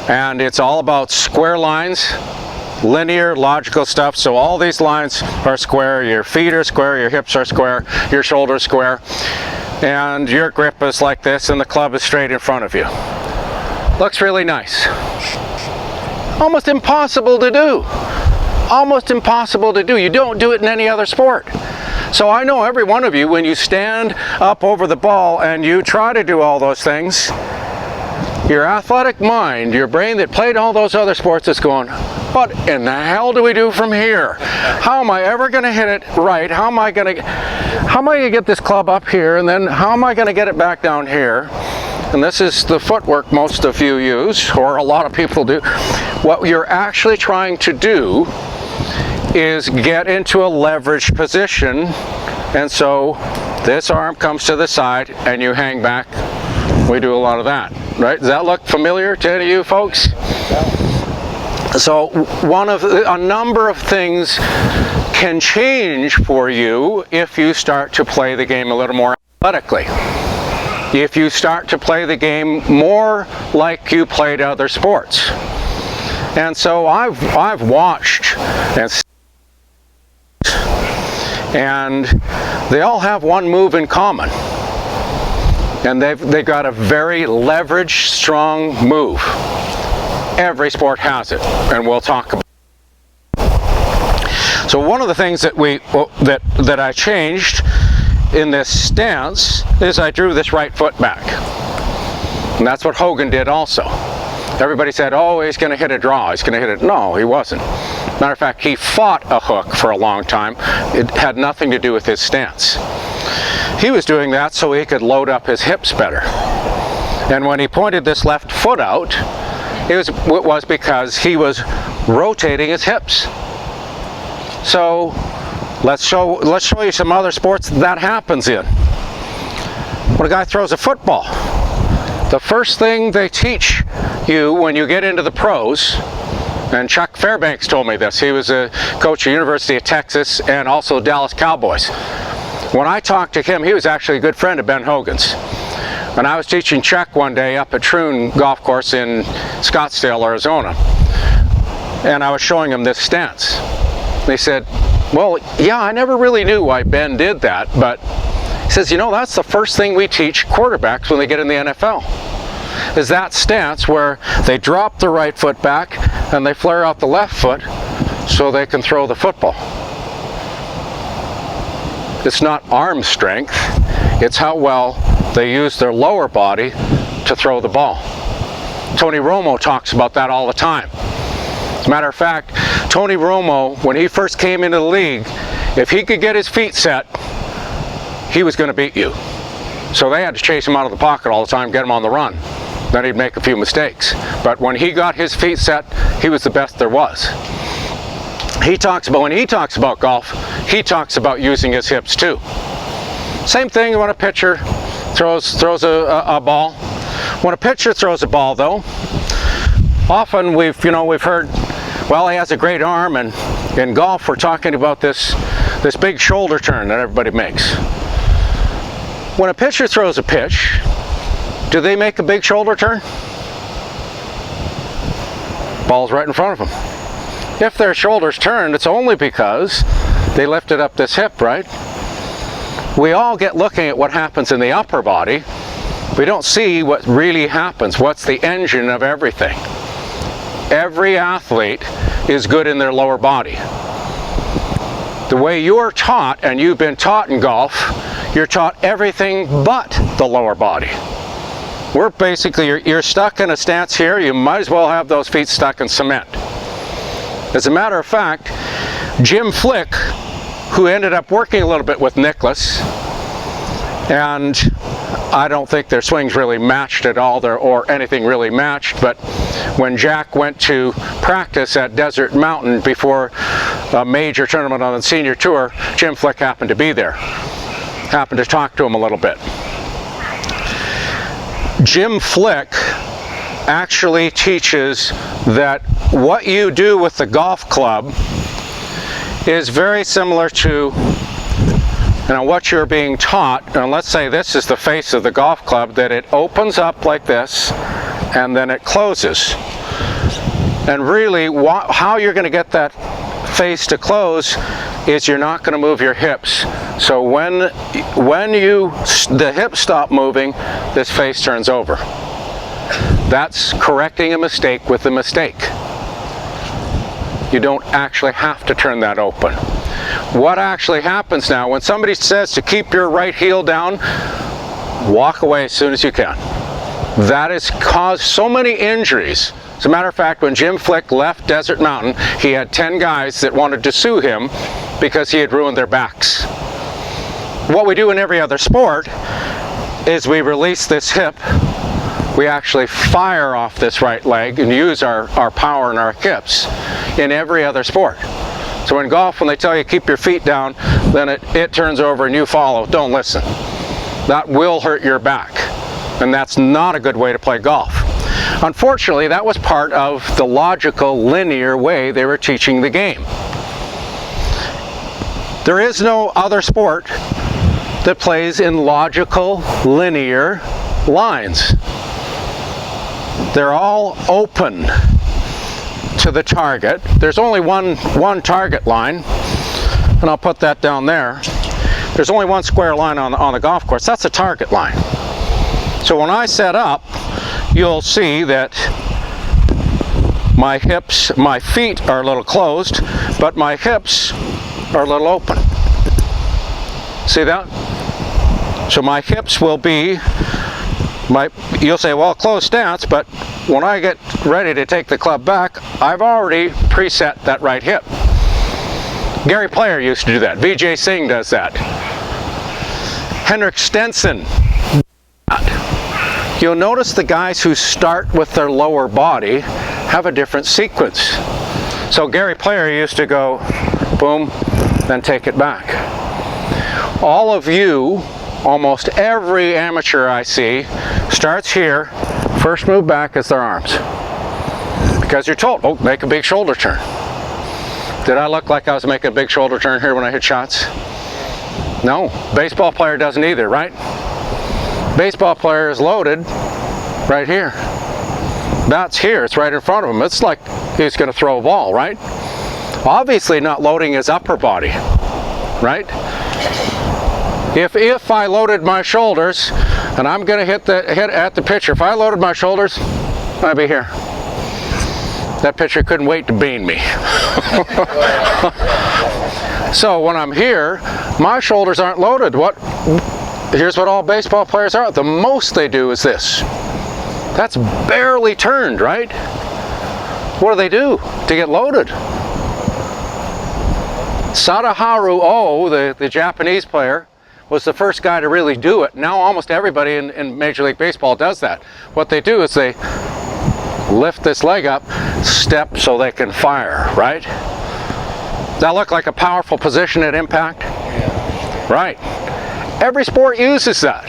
And it's all about square lines, linear, logical stuff. So all these lines are square, your feet are square, your hips are square, your shoulders square, and your grip is like this and the club is straight in front of you. Looks really nice. Almost impossible to do. Almost impossible to do. You don't do it in any other sport. So I know every one of you, when you stand up over the ball and you try to do all those things, your athletic mind, your brain that played all those other sports is going, what in the hell do we do from here? How am I ever going to hit it right? How am I going to get this club up here, and then how am I going to get it back down here? And this is the footwork most of you use, or a lot of people do. What you're actually trying to do is get into a leveraged position, and so this arm comes to the side and you hang back. We do a lot of that, right? Does that look familiar to any of you folks? So a number of things can change for you if you start to play the game a little more athletically. If you start to play the game more like you played other sports. And so I've watched and they all have one move in common. And they've got a very leveraged, strong move. Every sport has it, and we'll talk about it. So one of the things that I changed in this stance is I drew this right foot back. And that's what Hogan did also. Everybody said, oh, he's going to hit a draw, he's going to hit it. No, he wasn't. Matter of fact, he fought a hook for a long time. It had nothing to do with his stance. He was doing that so he could load up his hips better. And when he pointed this left foot out, it was because he was rotating his hips. So let's show you some other sports that happens in. When a guy throws a football, the first thing they teach you when you get into the pros, and Chuck Fairbanks told me this, he was a coach at University of Texas and also Dallas Cowboys. When I talked to him, he was actually a good friend of Ben Hogan's. And I was teaching Chuck one day up at Troon Golf Course in Scottsdale, Arizona. And I was showing him this stance. They said, well, yeah, I never really knew why Ben did that, but he says, you know, that's the first thing we teach quarterbacks when they get in the NFL. Is that stance where they drop the right foot back and they flare out the left foot so they can throw the football. It's not arm strength, it's how well they use their lower body to throw the ball. Tony Romo talks about that all the time. As a matter of fact, Tony Romo, when he first came into the league, if he could get his feet set, he was going to beat you. So they had to chase him out of the pocket all the time, get him on the run. Then he'd make a few mistakes. But when he got his feet set, he was the best there was. When he talks about golf, he talks about using his hips too. Same thing when a pitcher throws a ball. When a pitcher throws a ball, though, often we've heard, well, he has a great arm, and in golf we're talking about this big shoulder turn that everybody makes. When a pitcher throws a pitch, do they make a big shoulder turn? Ball's right in front of them. If their shoulders turned, it's only because they lifted up this hip, right? We all get looking at what happens in the upper body. We don't see what really happens. What's the engine of everything? Every athlete is good in their lower body. The way you're taught, and you've been taught in golf, you're taught everything but the lower body. We're basically, you're stuck in a stance here, you might as well have those feet stuck in cement. As a matter of fact, Jim Flick, who ended up working a little bit with Nicklaus, and I don't think their swings really matched at all, or anything really matched, but when Jack went to practice at Desert Mountain before a major tournament on the senior tour, Jim Flick happened to be there. Happened to talk to him a little bit. Jim Flick actually teaches that what you do with the golf club is very similar to what you're being taught. And let's say this is the face of the golf club, that it opens up like this and then it closes. And really, how you're going to get that face to close is you're not going to move your hips. So when the hips stop moving, this face turns over. That's correcting a mistake with a mistake. You don't actually have to turn that open. What actually happens now, when somebody says to keep your right heel down, walk away as soon as you can. That has caused so many injuries. As a matter of fact, when Jim Flick left Desert Mountain, he had 10 guys that wanted to sue him because he had ruined their backs. What we do in every other sport is we release this hip, we actually fire off this right leg and use our power in our hips in every other sport. So in golf, when they tell you keep your feet down, then it turns over and you follow. Don't listen. That will hurt your back, and that's not a good way to play golf. Unfortunately, that was part of the logical, linear way they were teaching the game. There is no other sport that plays in logical, linear lines. They're all open to the target. There's only one target line, and I'll put that down there. There's only one square line on the golf course. That's a target line. So when I set up, you'll see that my feet are a little closed, but my hips are a little open. See that? So my hips will be, you'll say, well, closed stance, but when I get ready to take the club back, I've already preset that right hip. Gary Player used to do that. Vijay Singh does that. Henrik Stenson. You'll notice the guys who start with their lower body have a different sequence. So Gary Player used to go boom, then take it back. All of you, almost every amateur I see, starts here, first move back is their arms. Because you're told, oh, make a big shoulder turn. Did I look like I was making a big shoulder turn here when I hit shots? No, baseball player doesn't either, right? Baseball player is loaded right here. Bat's here, it's right in front of him. It's like he's going to throw a ball, right? Obviously not loading his upper body, right? If I loaded my shoulders, and I'm going to hit at the pitcher, if I loaded my shoulders, I'd be here. That pitcher couldn't wait to bean me. So when I'm here, my shoulders aren't loaded. Here's what all baseball players are. The most they do is this. That's barely turned, right? What do they do to get loaded? Sadaharu Oh, the Japanese player, was the first guy to really do it. Now almost everybody in Major League Baseball does that. What they do is they lift this leg up, step so they can fire, right? That look like a powerful position at impact? Right. Every sport uses that.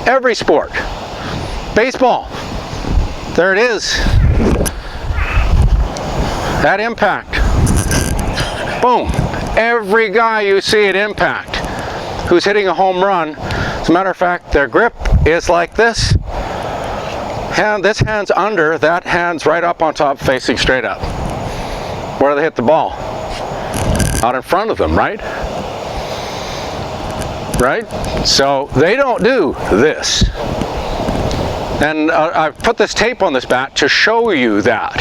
Every sport. Baseball. There it is. At impact. Boom. Every guy you see at impact who's hitting a home run, as a matter of fact, their grip is like this. This hand's under, that hand's right up on top, facing straight up. Where do they hit the ball? Out in front of them, right? Right? So they don't do this. And I've put this tape on this bat to show you that.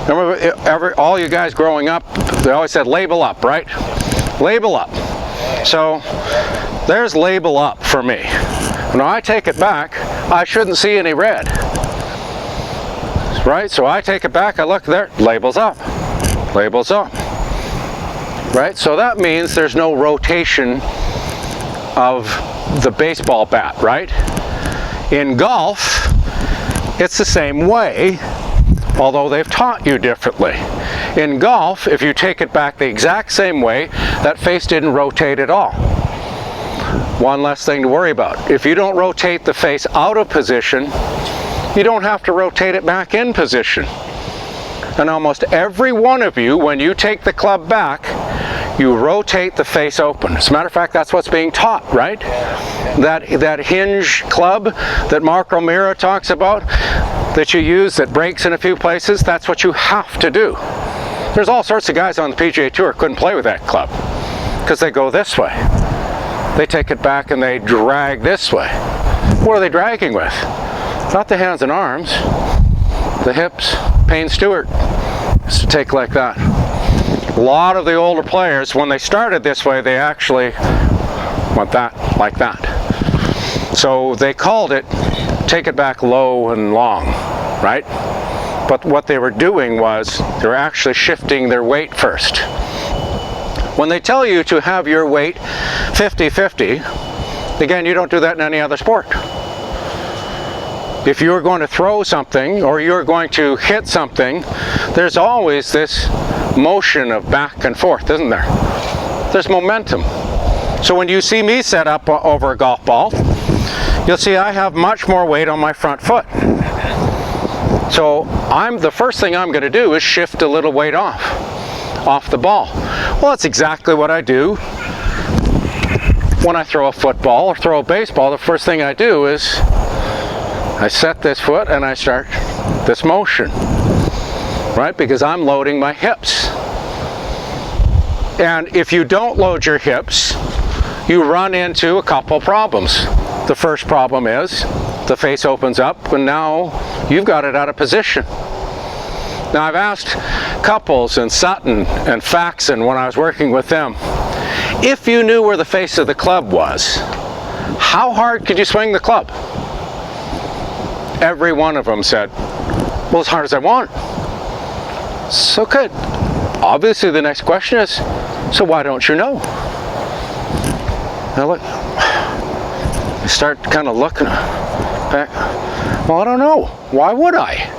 Remember, all you guys growing up, they always said label up, right? Label up. So there's label up for me. When I take it back, I shouldn't see any red. Right? So I take it back, I look there, labels up. Labels up. Right? So that means there's no rotation of the baseball bat, right? In golf, it's the same way, although they've taught you differently. In golf, if you take it back the exact same way, that face didn't rotate at all. One less thing to worry about. If you don't rotate the face out of position, you don't have to rotate it back in position. And almost every one of you, when you take the club back, you rotate the face open. As a matter of fact, that's what's being taught, right? That hinge club that Mark O'Meara talks about, that you use that breaks in a few places, that's what you have to do. There's all sorts of guys on the PGA Tour couldn't play with that club because they go this way. They take it back and they drag this way. What are they dragging with? Not the hands and arms, the hips. Payne Stewart used to take like that. A lot of the older players, when they started this way, they actually went that, like that. So they called it take it back low and long, right? But what they were doing was they were actually shifting their weight first. When they tell you to have your weight 50-50, again, you don't do that in any other sport. If you're going to throw something or you're going to hit something, there's always this motion of back and forth, isn't there? There's momentum. So when you see me set up over a golf ball, you'll see I have much more weight on my front foot. So the first thing I'm going to do is shift a little weight off the ball. Well, that's exactly what I do when I throw a football or throw a baseball. The first thing I do is I set this foot and I start this motion, right? Because I'm loading my hips. And if you don't load your hips, you run into a couple problems. The first problem is the face opens up and now you've got it out of position. Now I've asked couples in Sutton and Faxon when I was working with them, if you knew where the face of the club was, how hard could you swing the club? Every one of them said, well, as hard as I want. So good. Obviously the next question is, so why don't you know? Now look, you start kind of looking back. Well, I don't know. Why would I?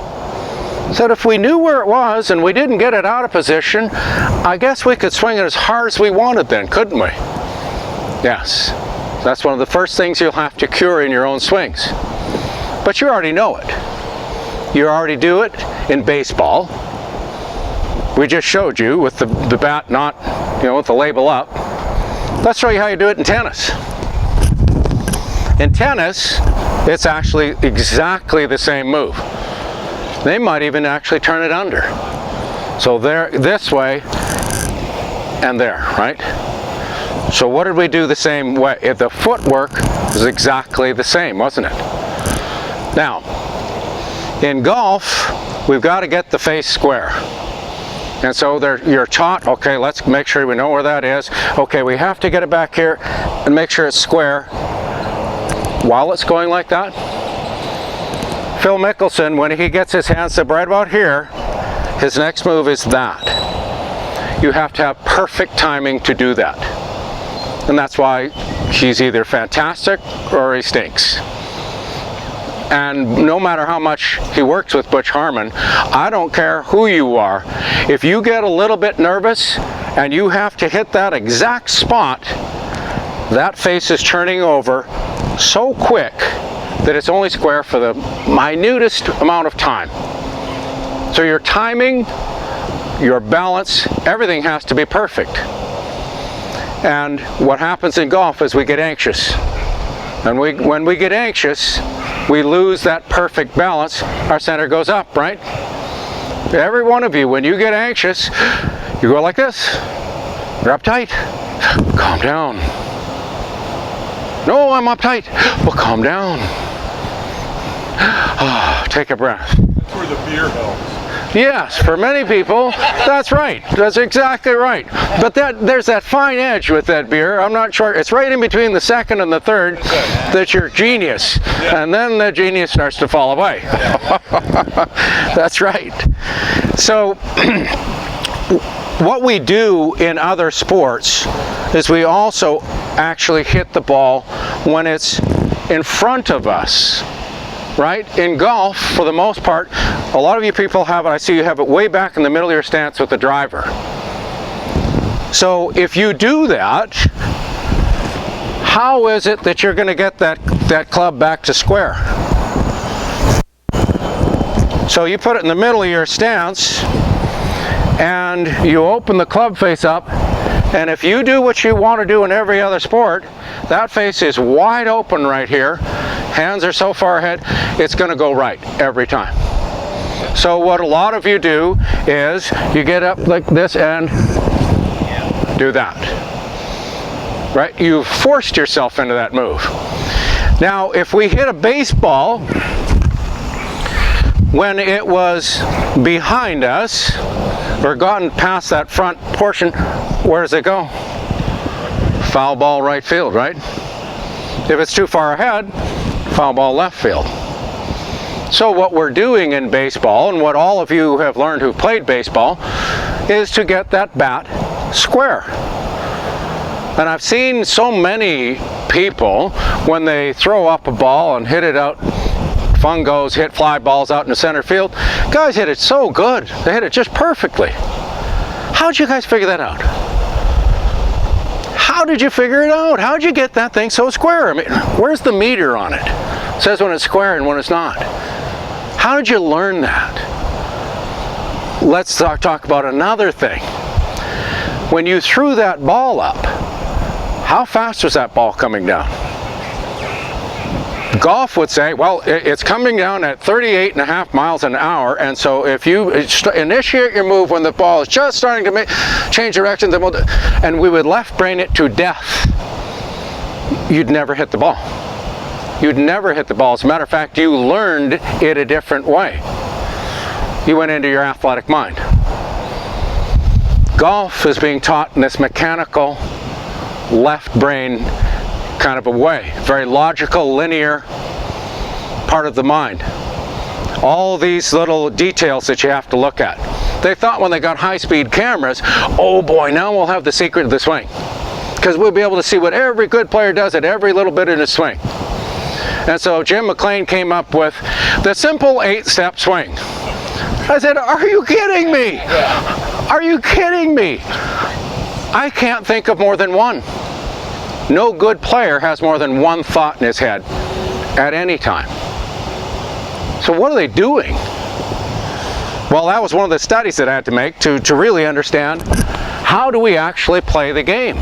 So if we knew where it was and we didn't get it out of position, I guess we could swing it as hard as we wanted then, couldn't we? Yes. That's one of the first things you'll have to cure in your own swings. But you already know it. You already do it in baseball. We just showed you with the bat not, with the label up. Let's show you how you do it in tennis. In tennis, it's actually exactly the same move. They might even actually turn it under. So there, this way, and there, right? So what did we do the same way? The footwork is exactly the same, wasn't it? Now, in golf, we've got to get the face square. And so you're taught, okay, let's make sure we know where that is. Okay, we have to get it back here and make sure it's square while it's going like that. Phil Mickelson, when he gets his hands up right about here, his next move is that. You have to have perfect timing to do that. And that's why he's either fantastic or he stinks. And no matter how much he works with Butch Harmon, I don't care who you are. If you get a little bit nervous and you have to hit that exact spot, that face is turning over so quick that it's only square for the minutest amount of time. So your timing, your balance, everything has to be perfect. And what happens in golf is we get anxious. And when we get anxious, we lose that perfect balance. Our center goes up, right? Every one of you, when you get anxious, you go like this. You're uptight. Calm down. No, I'm uptight. Well, calm down. Oh, take a breath. That's where the beer helps. Yes, for many people, that's right. That's exactly right. But there's that fine edge with that beer. I'm not sure. It's right in between the second and the third that you're genius. Yeah. And then the genius starts to fall away. Yeah. That's right. So what we do in other sports is we also actually hit the ball when it's in front of us. Right? In golf, for the most part, a lot of you people have it, I see you have it way back in the middle of your stance with the driver. So if you do that, how is it that you're going to get that club back to square? So you put it in the middle of your stance and you open the club face up, and if you do what you want to do in every other sport, that face is wide open right here. Hands are so far ahead, it's going to go right every time. So what a lot of you do is you get up like this and do that. Right? You've forced yourself into that move. Now, if we hit a baseball when it was behind us, or gotten past that front portion, where does it go? Foul ball right field, right? If it's too far ahead, foul ball left field. So what we're doing in baseball, and what all of you have learned who played baseball, is to get that bat square. And I've seen so many people, when they throw up a ball and hit it out, fungos, hit fly balls out in the center field, guys hit it so good. They hit it just perfectly. How'd you guys figure that out? How did you figure it out? How'd you get that thing so square? I mean, where's the meter on it? It says when it's square and when it's not. How did you learn that? Let's talk about another thing. When you threw that ball up, how fast was that ball coming down? Golf would say, well, it's coming down at 38.5 miles an hour, and so if you initiate your move when the ball is just starting to change direction, then and we would left brain it to death, you'd never hit the ball. You'd never hit the ball. As a matter of fact, you learned it a different way. You went into your athletic mind. Golf is being taught in this mechanical left brain kind of a way. Very logical, linear part of the mind. All these little details that you have to look at. They thought when they got high-speed cameras, oh boy, now we'll have the secret of the swing. Because we'll be able to see what every good player does at every little bit in his swing. And so Jim McLean came up with the simple 8-step swing. I said, are you kidding me? Are you kidding me? I can't think of more than one. No good player has more than one thought in his head at any time. So what are they doing? Well, that was one of the studies that I had to make to really understand, how do we actually play the game?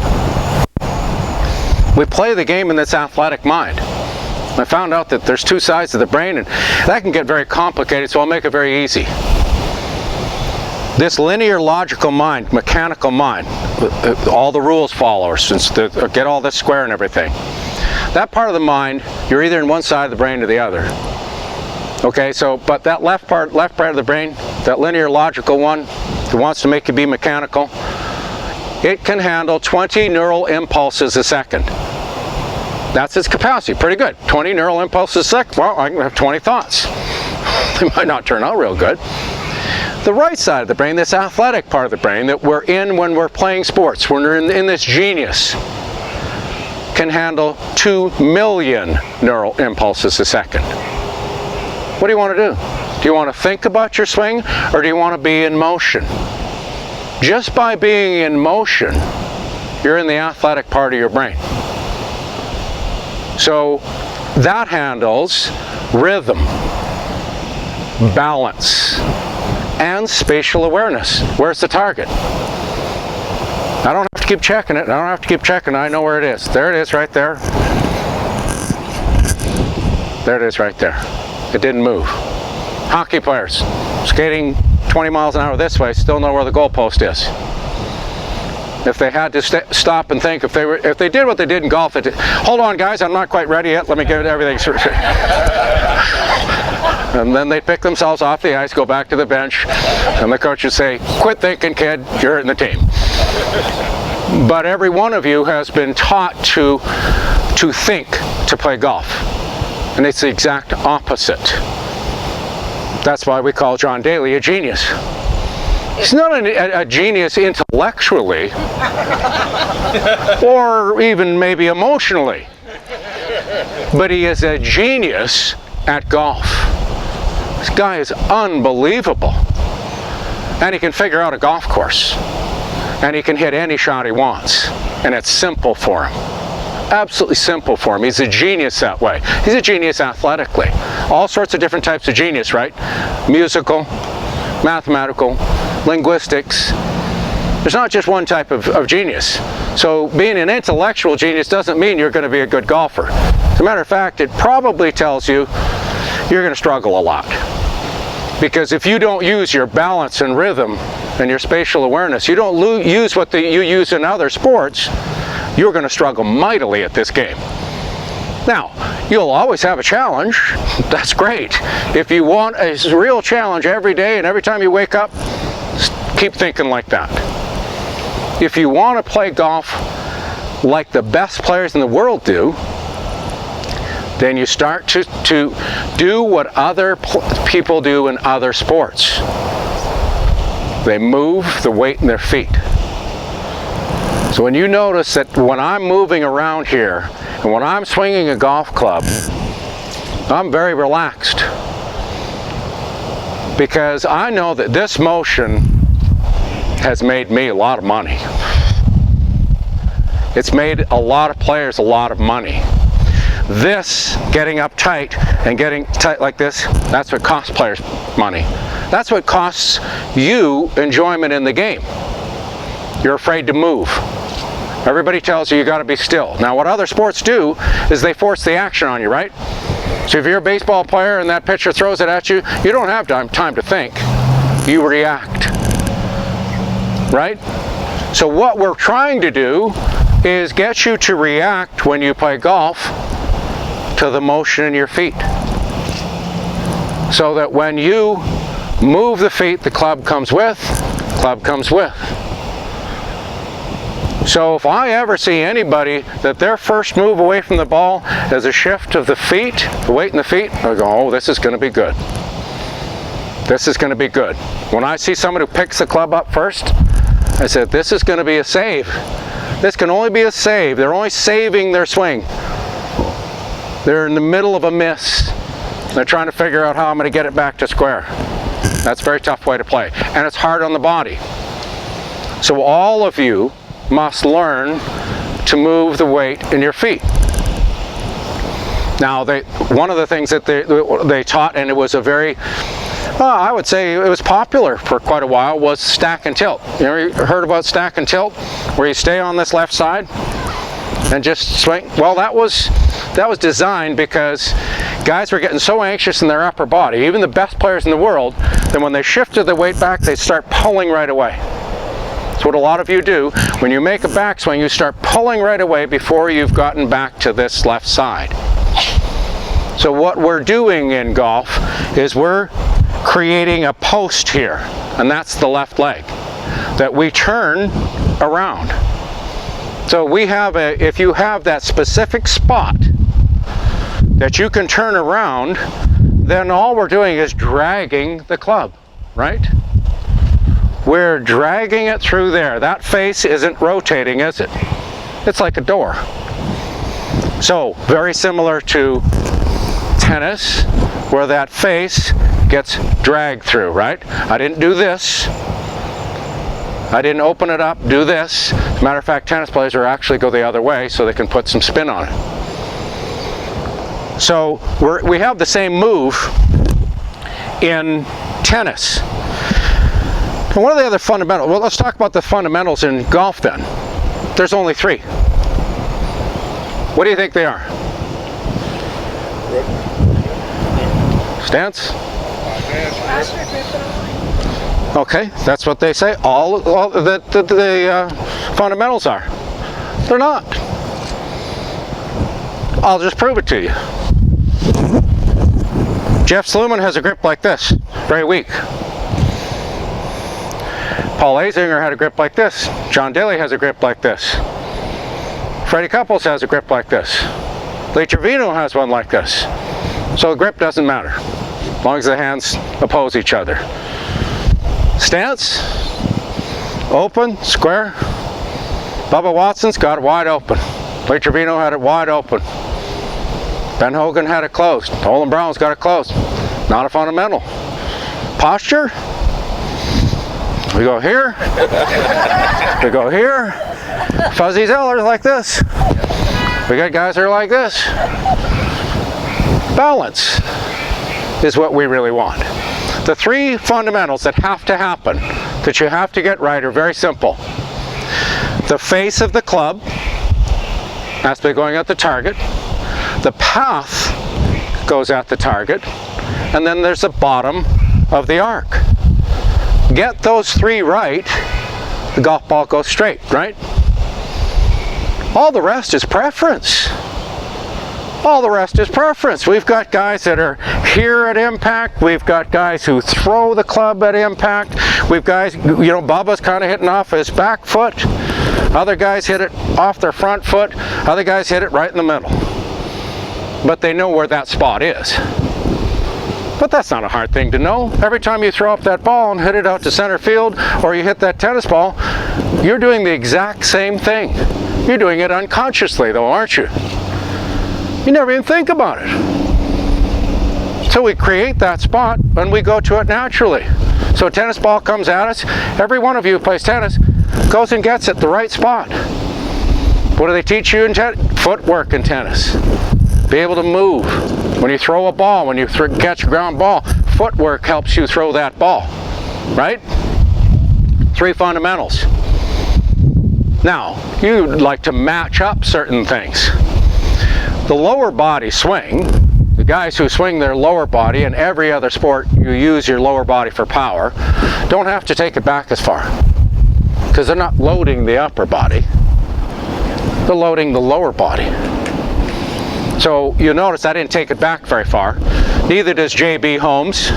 We play the game in this athletic mind. I found out that there's two sides of the brain, and that can get very complicated, so I'll make it very easy. This linear logical mind, mechanical mind, all the rules follow, since get all this square and everything. That part of the mind, you're either in one side of the brain or the other. Okay, so, but that left part of the brain, that linear logical one that wants to make you be mechanical, it can handle 20 neural impulses a second. That's its capacity. Pretty good. 20 neural impulses a second. Well, I can have 20 thoughts. They might not turn out real good. The right side of the brain, this athletic part of the brain that we're in when we're playing sports, when we're in this genius, can handle 2 million neural impulses a second. What do you want to do? Do you want to think about your swing, or do you want to be in motion? Just by being in motion, you're in the athletic part of your brain. So that handles rhythm, balance, and spatial awareness. Where's the target? I don't have to keep checking it. I don't have to keep checking it. I know where it is. There it is right there. There it is right there. It didn't move. Hockey players skating 20 miles an hour this way still know where the goalpost is. If they had to stop and think, if they did what they did in golf, hold on guys, I'm not quite ready yet, let me get everything. And then they'd pick themselves off the ice, go back to the bench, and the coach would say, quit thinking kid, you're in the team. But every one of you has been taught to think to play golf. And it's the exact opposite. That's why we call John Daly a genius. He's not a genius intellectually, or even maybe emotionally, but he is a genius at golf. This guy is unbelievable. And he can figure out a golf course. And he can hit any shot he wants. And it's simple for him. Absolutely simple for him. He's a genius that way. He's a genius athletically. All sorts of different types of genius, right? Musical, mathematical, linguistics. There's not just one type of genius. So being an intellectual genius doesn't mean you're going to be a good golfer. As a matter of fact, it probably tells you you're going to struggle a lot. Because if you don't use your balance and rhythm and your spatial awareness, you don't use what you use in other sports, you're going to struggle mightily at this game. Now, you'll always have a challenge. That's great. If you want a real challenge every day and every time you wake up, keep thinking like that. If you want to play golf like the best players in the world do, then you start to do what other people do in other sports. They move the weight in their feet. So when you notice that when I'm moving around here and when I'm swinging a golf club, I'm very relaxed, because I know that this motion has made me a lot of money. It's made a lot of players a lot of money. This, getting uptight and getting tight like this, that's what costs players money. That's what costs you enjoyment in the game. You're afraid to move. Everybody tells you got to be still. Now what other sports do is they force the action on you, right? So if you're a baseball player and that pitcher throws it at you, you don't have time to think. You react, right? So what we're trying to do is get you to react when you play golf to the motion in your feet. So that when you move the feet, the club comes with. So if I ever see anybody that their first move away from the ball is a shift of the feet, the weight in the feet, I go, oh, this is going to be good. This is going to be good. When I see someone who picks the club up first, I said, this is going to be a save. This can only be a save. They're only saving their swing. They're in the middle of a miss. They're trying to figure out how I'm going to get it back to square. That's a very tough way to play. And it's hard on the body. So all of you must learn to move the weight in your feet. Now, one of the things that they taught, and it was a very, I would say it was popular for quite a while, was stack and tilt. You ever heard about stack and tilt, where you stay on this left side and just swing? Well, that was designed because guys were getting so anxious in their upper body, even the best players in the world, that when they shifted the weight back, they'd start pulling right away. That's what a lot of you do. When you make a backswing, you start pulling right away before you've gotten back to this left side. So what we're doing in golf is we're creating a post here, and that's the left leg, that we turn around. So we have if you have that specific spot that you can turn around, then all we're doing is dragging the club, right? We're dragging it through there. That face isn't rotating, is it? It's like a door. So, very similar to tennis, where that face gets dragged through, right? I didn't do this. I didn't open it up, do this. As a matter of fact, tennis players are actually go the other way so they can put some spin on it. So, we have the same move in tennis. And what are the other fundamentals? Well, let's talk about the fundamentals in golf then. There's only 3. What do you think they are? Stance? Okay, that's what they say. All the fundamentals are. They're not. I'll just prove it to you. Jeff Sluman has a grip like this, very weak. Paul Azinger had a grip like this. John Daly has a grip like this. Freddie Couples has a grip like this. Lee Trevino has one like this. So the grip doesn't matter, as long as the hands oppose each other. Stance, open, square. Bubba Watson's got it wide open. Lee Trevino had it wide open. Ben Hogan had it closed. Olin Brown's got it closed. Not a fundamental. Posture. We go here, we go here. Fuzzy Zeller's like this. We got guys that are like this. Balance is what we really want. The 3 fundamentals that have to happen, that you have to get right, are very simple. The face of the club has to be going at the target. The path goes at the target. And then there's the bottom of the arc. Get those 3 right, the golf ball goes straight, right? All the rest is preference. All the rest is preference. We've got guys that are here at impact. We've got guys who throw the club at impact. We've guys, you know, Bubba's kind of hitting off his back foot. Other guys hit it off their front foot. Other guys hit it right in the middle. But they know where that spot is. But that's not a hard thing to know. Every time you throw up that ball and hit it out to center field, or you hit that tennis ball, you're doing the exact same thing. You're doing it unconsciously though, aren't you? You never even think about it. So we create that spot and we go to it naturally. So a tennis ball comes at us. Every one of you who plays tennis goes and gets it the right spot. What do they teach you in footwork in tennis? Be able to move. When you throw a ball, when you catch a ground ball, footwork helps you throw that ball, right? 3 fundamentals. Now, you'd like to match up certain things. The lower body swing, the guys who swing their lower body, in every other sport you use your lower body for power, don't have to take it back as far. Because they're not loading the upper body, they're loading the lower body. So you notice I didn't take it back very far. Neither does J.B. Holmes.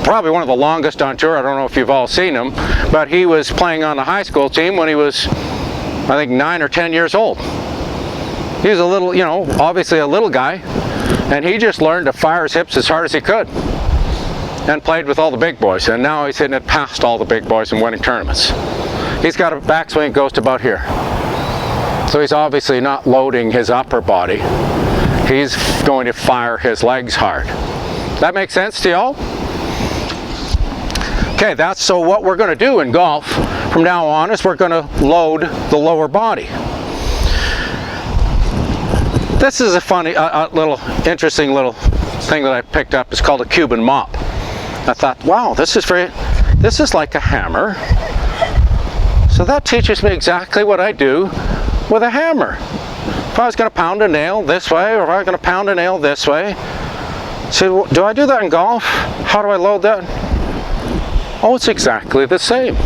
Probably one of the longest on tour. I don't know if you've all seen him, but he was playing on the high school team when he was, I think, 9 or 10 years old. He was a little, you know, obviously a little guy, and he just learned to fire his hips as hard as he could and played with all the big boys, and now he's hitting it past all the big boys and winning tournaments. He's got a backswing that goes to about here. So he's obviously not loading his upper body. He's going to fire his legs hard. That makes sense to y'all? Okay, that's so what we're going to do in golf from now on is we're going to load the lower body. This is a funny, little interesting little thing that I picked up. It's called a Cuban mop. I thought, wow, this is like a hammer. So that teaches me exactly what I do with a hammer. If I was going to pound a nail this way, or if I was going to pound a nail this way, so do I do that in golf? How do I load that? Oh, it's exactly the same.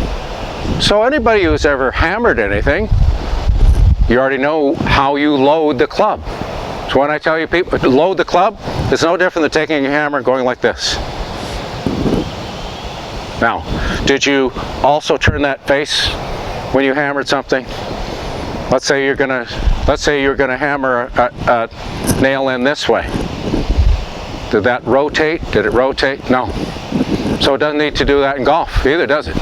So anybody who's ever hammered anything, you already know how you load the club. So when I tell you people load the club, it's no different than taking a hammer and going like this. Now, did you also turn that face when you hammered something? Let's say you're gonna hammer a nail in this way. Did that rotate? Did it rotate? No. So it doesn't need to do that in golf either, does it?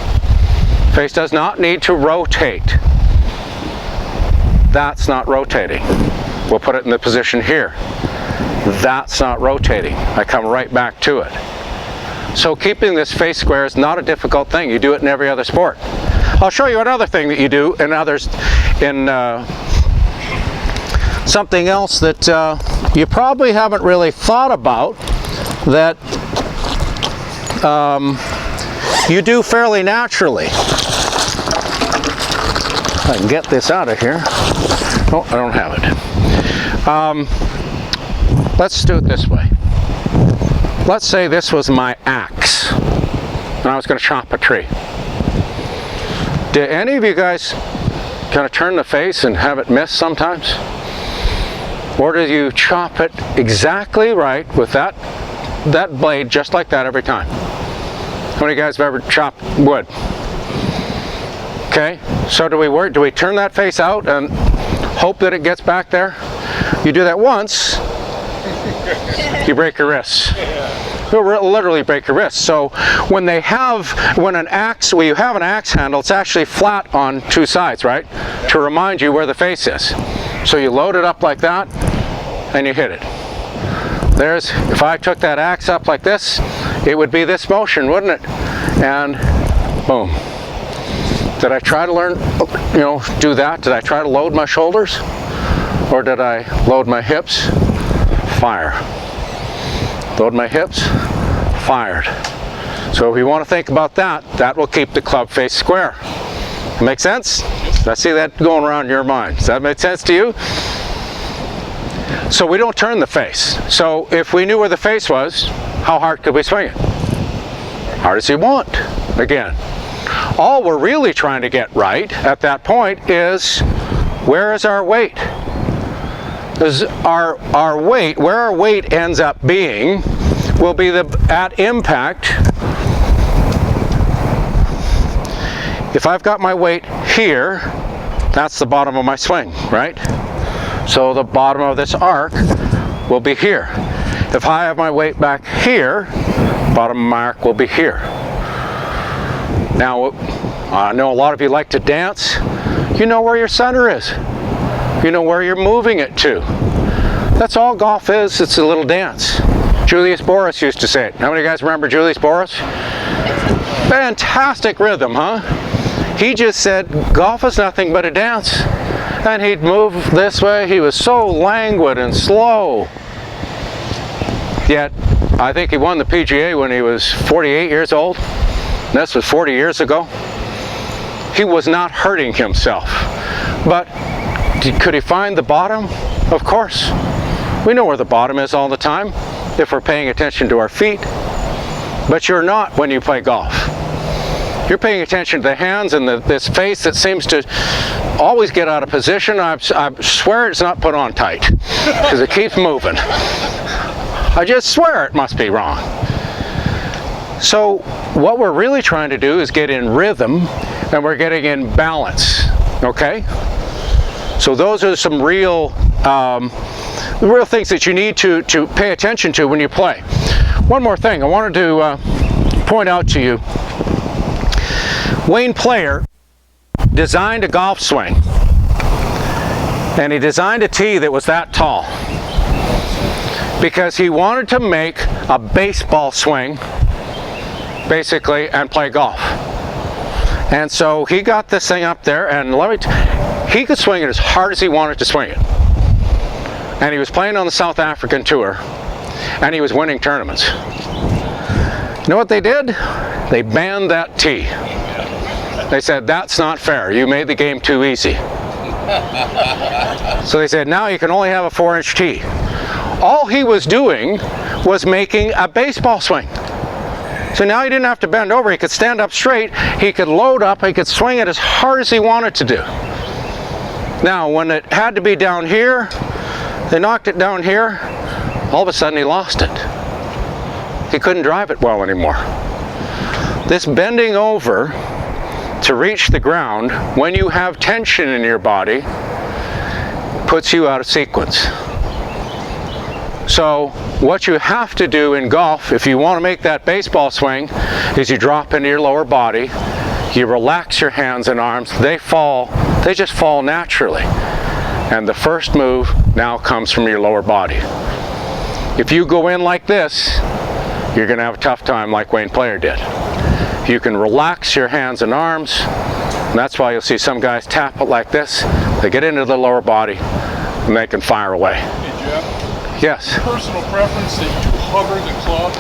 Face does not need to rotate. That's not rotating. We'll put it in the position here. That's not rotating. I come right back to it. So keeping this face square is not a difficult thing. You do it in every other sport. I'll show you another thing that you do in others, in something else that you probably haven't really thought about, that you do fairly naturally. I can get this out of here. Oh, I don't have it. Let's do it this way. Let's say this was my axe and I was going to chop a tree. Did any of you guys kind of turn the face and have it miss sometimes? Or do you chop it exactly right with that blade just like that every time? How many of you guys have ever chopped wood? Okay, so do we turn that face out and hope that it gets back there? You do that once, you break your wrists. You'll literally break your wrists. So when you have an axe handle, it's actually flat on 2 sides, right? To remind you where the face is. So you load it up like that and you hit it. If I took that axe up like this, it would be this motion, wouldn't it? And boom. Did I try to learn, do that? Did I try to load my shoulders? Or did I load my hips? Fire. Load my hips, fired. So if you want to think about that, that will keep the club face square. Make sense? I see that going around your mind. Does that make sense to you? So we don't turn the face. So if we knew where the face was, how hard could we swing it? hard as you want. Again, all we're really trying to get right at that point is, where is our weight? Is our weight, where our weight ends up being, will be at impact. If I've got my weight here, that's the bottom of my swing, right? So the bottom of this arc will be here. If I have my weight back here, bottom of my arc will be here. Now, I know a lot of you like to dance. You know where your center is. You know where you're moving it to. That's all golf is. It's a little dance. Julius Boris used to say it. How many of you guys remember Julius Boris? Fantastic rhythm, huh? He just said golf is nothing but a dance. And he'd move this way. He was so languid and slow. Yet, I think he won the PGA when he was 48 years old. This was 40 years ago. He was not hurting himself. But could he find the bottom? Of course. We know where the bottom is all the time if we're paying attention to our feet. But you're not when you play golf. You're paying attention to the hands and this face that seems to always get out of position. I swear it's not put on tight because it keeps moving. I just swear it must be wrong. So what we're really trying to do is get in rhythm, and we're getting in balance, okay? So those are some real things that you need to pay attention to when you play. One more thing I wanted to point out to you. Wayne Player designed a golf swing, and he designed a tee that was that tall because he wanted to make a baseball swing basically and play golf. And so he got this thing up there, and he could swing it as hard as he wanted to swing it. And he was playing on the South African Tour, and he was winning tournaments. You know what they did? They banned that tee. They said, that's not fair. You made the game too easy. So they said, now you can only have a 4-inch tee. All he was doing was making a baseball swing. So now he didn't have to bend over. He could stand up straight. He could load up. He could swing it as hard as he wanted to do. Now, when it had to be down here, they knocked it down here. All of a sudden, he lost it. He couldn't drive it well anymore. This bending over to reach the ground when you have tension in your body puts you out of sequence. So what you have to do in golf, if you want to make that baseball swing, is you drop into your lower body, you relax your hands and arms, they just fall naturally. And the first move now comes from your lower body. If you go in like this, you're going to have a tough time like Wayne Player did. You can relax your hands and arms, and that's why you'll see some guys tap it like this. They get into the lower body, and they can fire away. Hey Jeff? Yes? Personal preference that you hover the club?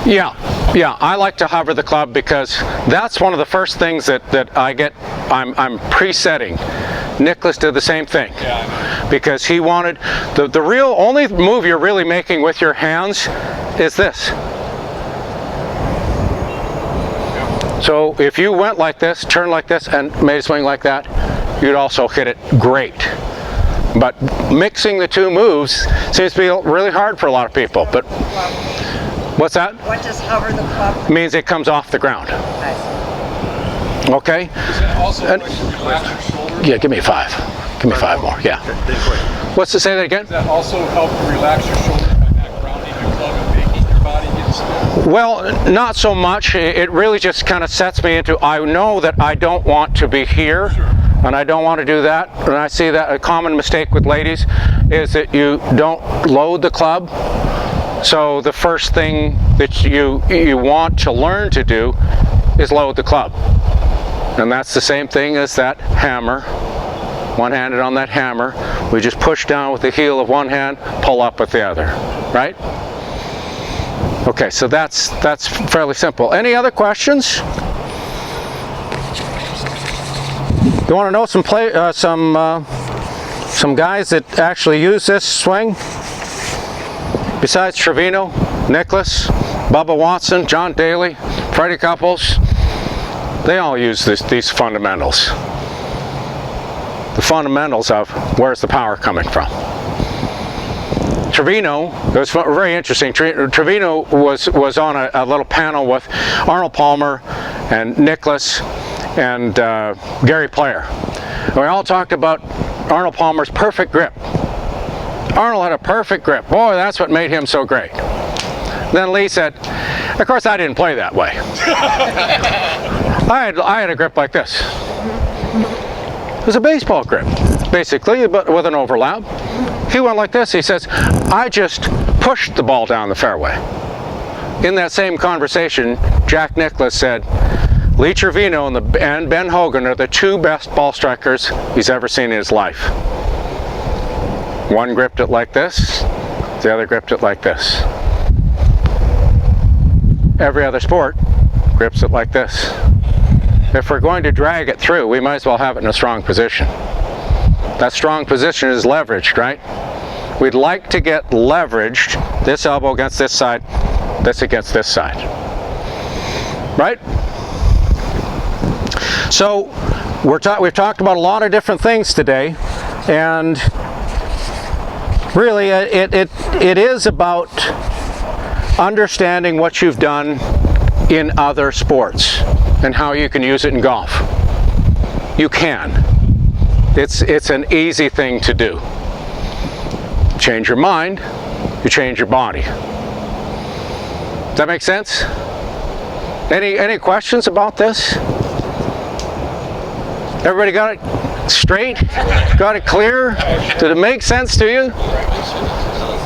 Yeah, I like to hover the club because that's one of the first things that I get, I'm presetting. Nicholas did the same thing. Yeah, because he wanted, the real only move you're really making with your hands is this. So if you went like this, turned like this, and made a swing like that, you'd also hit it great. But mixing the two moves seems to be really hard for a lot of people. But what's that? What does hover the club? It means it comes off the ground. Okay? Does that also relax your shoulders? Yeah, give me 5. Give me 5 more. Yeah. What's to say that again? Does that also help relax your shoulders by not grounding your club and making your body get still? Well, not so much. It really just kind of sets me into, I know that I don't want to be here. Sure. And I don't want to do that. And I see that a common mistake with ladies is that you don't load the club. So the first thing that you want to learn to do is load the club. And that's the same thing as that hammer. One-handed on that hammer. We just push down with the heel of one hand, pull up with the other. Right? Okay, so that's fairly simple. Any other questions? You want to know some guys that actually use this swing? Besides Trevino, Nicholas, Bubba Watson, John Daly, Freddie Couples, they all use these fundamentals. The fundamentals of where's the power coming from. Trevino, it was very interesting. Trevino was on a little panel with Arnold Palmer and Nicklaus and Gary Player. And we all talked about Arnold Palmer's perfect grip. Arnold had a perfect grip. Boy, that's what made him so great. Then Lee said, of course I didn't play that way. I had a grip like this. It was a baseball grip, basically, but with an overlap. He went like this. He says, I just pushed the ball down the fairway. In that same conversation, Jack Nicklaus said, Lee Trevino and Ben Hogan are the two best ball strikers he's ever seen in his life. One gripped it like this, the other gripped it like this. Every other sport grips it like this. If we're going to drag it through, we might as well have it in a strong position. That strong position is leveraged, right? We'd like to get leveraged, this elbow against this side, this against this side. Right? So we've talked about a lot of different things today, and really it is about understanding what you've done in other sports and how you can use it in golf. You can. It's an easy thing to do. Change your mind, you change your body. Does that make sense? Any questions about this? Everybody got it straight? Got it clear? Did it make sense to you?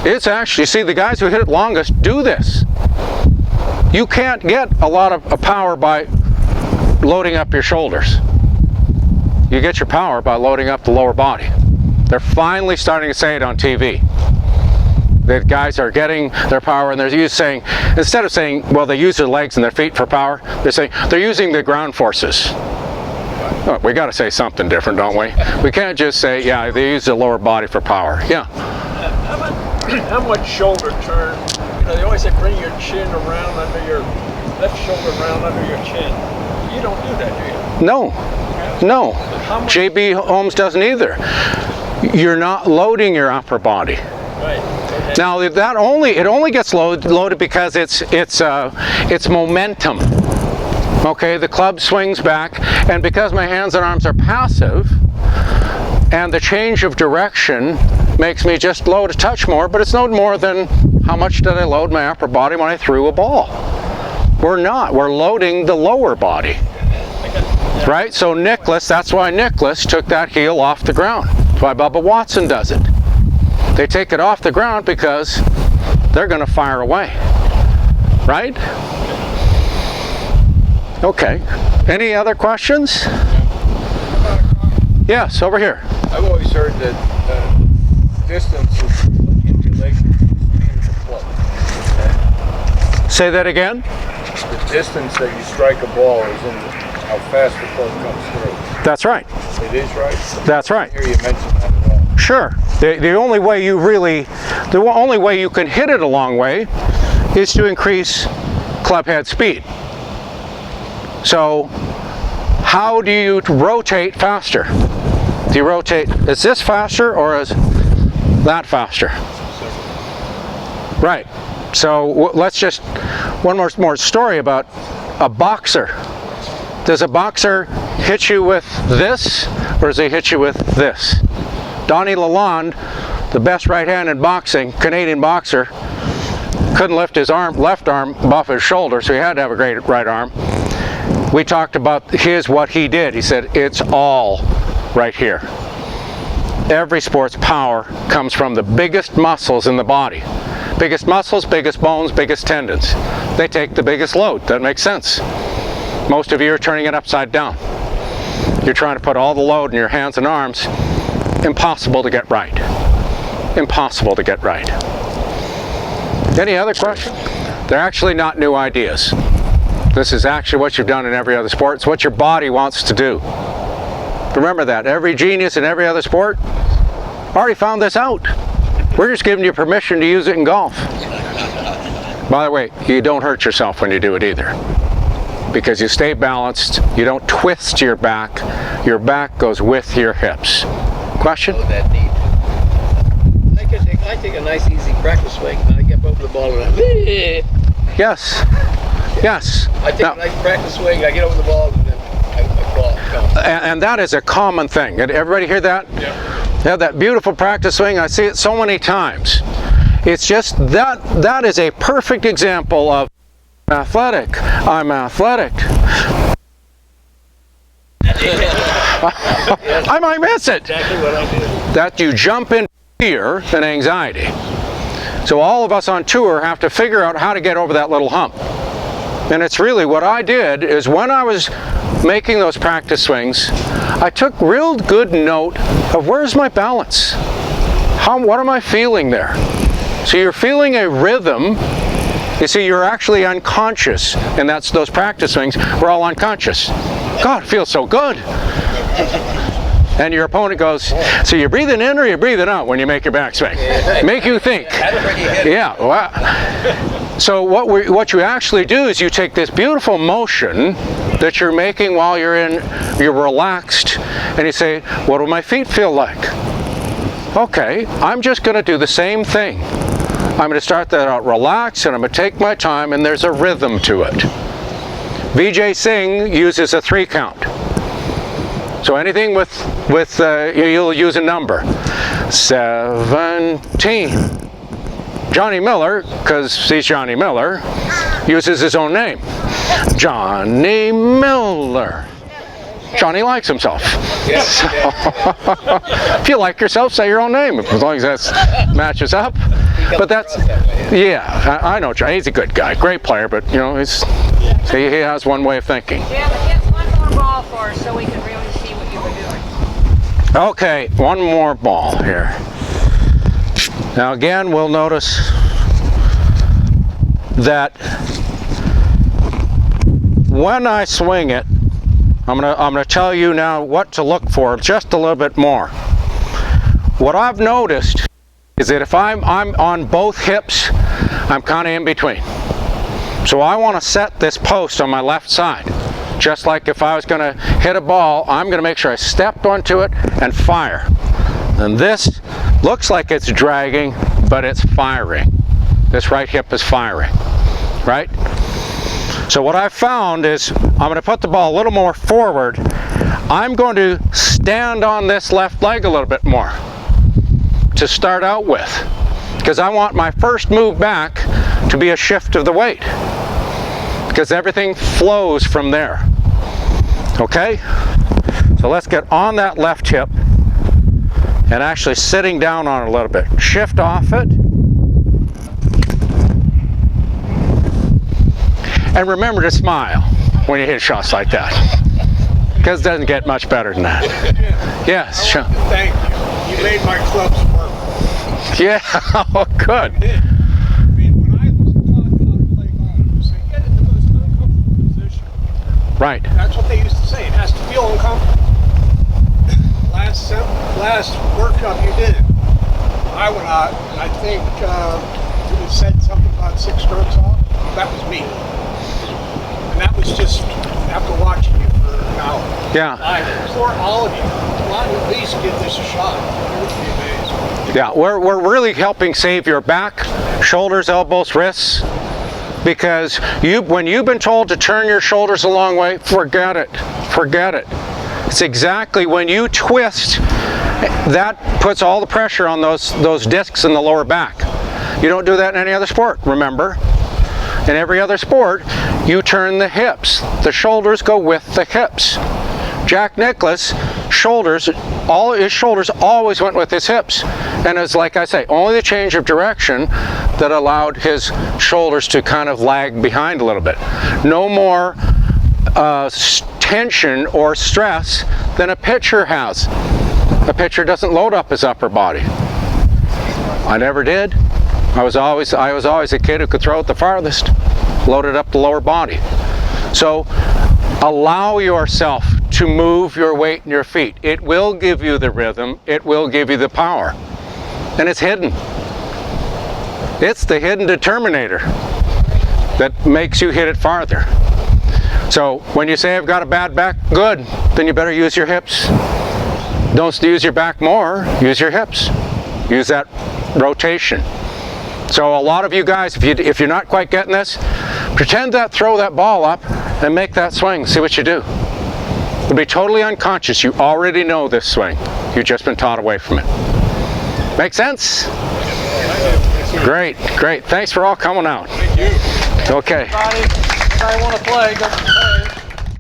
It's actually, see, the guys who hit it longest do this. You can't get a lot of power by loading up your shoulders. You get your power by loading up the lower body. They're finally starting to say it on TV. The guys are getting their power, and they're saying, instead of saying, well, they use their legs and their feet for power, they're saying they're using the ground forces. Oh, we got to say something different, don't we? We can't just say, yeah, they use the lower body for power. Yeah. How much shoulder turn? You know, they always say bring your chin around under your left shoulder around under your chin. You don't do that, do you? No. No. JB Holmes doesn't either. You're not loading your upper body. Right. Okay. Now it only gets loaded because it's momentum. Okay, the club swings back, and because my hands and arms are passive, and the change of direction makes me just load a touch more, but it's no more than how much did I load my upper body when I threw a ball. We're not. We're loading the lower body. Right? So Nicklaus, that's why Nicklaus took that heel off the ground. That's why Bubba Watson does it. They take it off the ground because they're going to fire away. Right? Okay. Any other questions? Yes, over here. I've always heard that distance is in relation to the speed of the club. Okay? Say that again? The distance that you strike a ball is in how fast the club comes through. That's right. It is right? That's right. I hear you mention that at all. Sure. The only way you can hit it a long way is to increase club head speed. So, how do you rotate faster? Do you rotate, is this faster or is that faster? Right. So let's just, one more story about a boxer. Does a boxer hit you with this, or does he hit you with this? Donnie Lalonde, the best right hand in boxing, Canadian boxer, couldn't lift his left arm above his shoulder, so he had to have a great right arm. We talked about what he did. He said, it's all right here. Every sport's power comes from the biggest muscles in the body. Biggest muscles, biggest bones, biggest tendons. They take the biggest load. That makes sense. Most of you are turning it upside down. You're trying to put all the load in your hands and arms. Impossible to get right. Impossible to get right. Any other questions? They're actually not new ideas. This is actually what you've done in every other sport. It's what your body wants to do. Remember that. Every genius in every other sport already found this out. We're just giving you permission to use it in golf. By the way, you don't hurt yourself when you do it either, because you stay balanced, you don't twist your back goes with your hips. Question? Oh, that neat. I take a nice easy practice swing and I get over the ball and Yes. Yes. I take now, a nice practice swing, I get over the ball and then I fall. and that is a common thing. Did everybody hear that? Yeah. Yeah, that beautiful practice swing, I see it so many times. It's just that is a perfect example of athletic. I'm athletic. I might miss it. Exactly what I did. That you jump in fear and anxiety. So all of us on tour have to figure out how to get over that little hump. And it's really what I did is when I was making those practice swings, I took real good note of where's my balance? What am I feeling there? So you're feeling a rhythm. You see, you're actually unconscious, and that's those practice swings. We're all unconscious. God, it feels so good. And your opponent goes, so you're breathing in or you're breathing out when you make your backswing? Make you think. Yeah. Well, so what you actually do is you take this beautiful motion that you're making while you're relaxed, and you say, what do my feet feel like? Okay, I'm just going to do the same thing. I'm going to start that out relaxed, and I'm going to take my time, and there's a rhythm to it. Vijay Singh uses a 3 count. So anything with you'll use a number. 17. Johnny Miller, because he's Johnny Miller, uses his own name. Johnny Miller. Johnny likes himself. Yeah. So, if you like yourself, say your own name, as long as that matches up. But that's, yeah, I know Johnny. He's a good guy, great player, but you know, he has one way of thinking. Jim, hit one more ball for us so we can really see what you were doing. Okay, one more ball here. Now again, we'll notice that when I swing it, I'm gonna tell you now what to look for just a little bit more. What I've noticed is that if I'm on both hips, I'm kind of in between. So I want to set this post on my left side. Just like if I was going to hit a ball, I'm going to make sure I stepped onto it and fire. And this looks like it's dragging, but it's firing. This right hip is firing, right? So what I've found is I'm going to put the ball a little more forward. I'm going to stand on this left leg a little bit more to start out with, because I want my first move back to be a shift of the weight, because everything flows from there. Okay? So let's get on that left hip and actually sitting down on it a little bit. Shift off it. And remember to smile when you hit shots like that, because it doesn't get much better than that. Yes, sure. Thank you. You made my clubs work. Yeah, oh, good. I mean, when I was taught how to play golf, say get in the most uncomfortable position. Right. That's what they used to say. It has to feel uncomfortable. Last workshop you did, I went out and I think you said something about 6 strokes off. That was me. And that was just after watching you for an hour. Yeah. I implore all of you, why don't at least give this a shot? It would be amazing. Yeah, we're really helping save your back, shoulders, elbows, wrists, because when you've been told to turn your shoulders a long way, forget it. Forget it. It's exactly when you twist, that puts all the pressure on those discs in the lower back. You don't do that in any other sport, remember? In every other sport, you turn the hips. The shoulders go with the hips. Jack Nicklaus, all his shoulders always went with his hips. And it's like I say, only the change of direction that allowed his shoulders to kind of lag behind a little bit. No more tension or stress than a pitcher has. A pitcher doesn't load up his upper body. I never did. I was always a kid who could throw it the farthest, loaded up the lower body. So allow yourself to move your weight and your feet. It will give you the rhythm. It will give you the power. And it's hidden. It's the hidden determinator. that makes you hit it farther. So when you say I've got a bad back, good, then you better use your hips. Don't use your back more, use your hips. Use that rotation. So a lot of you guys, if you're not quite getting this, pretend that, throw that ball up and make that swing. See what you do. It'll be totally unconscious. You already know this swing. You've just been taught away from it. Make sense? Great, great. Thanks for all coming out. Thank you. Okay. Everybody want to play, go play.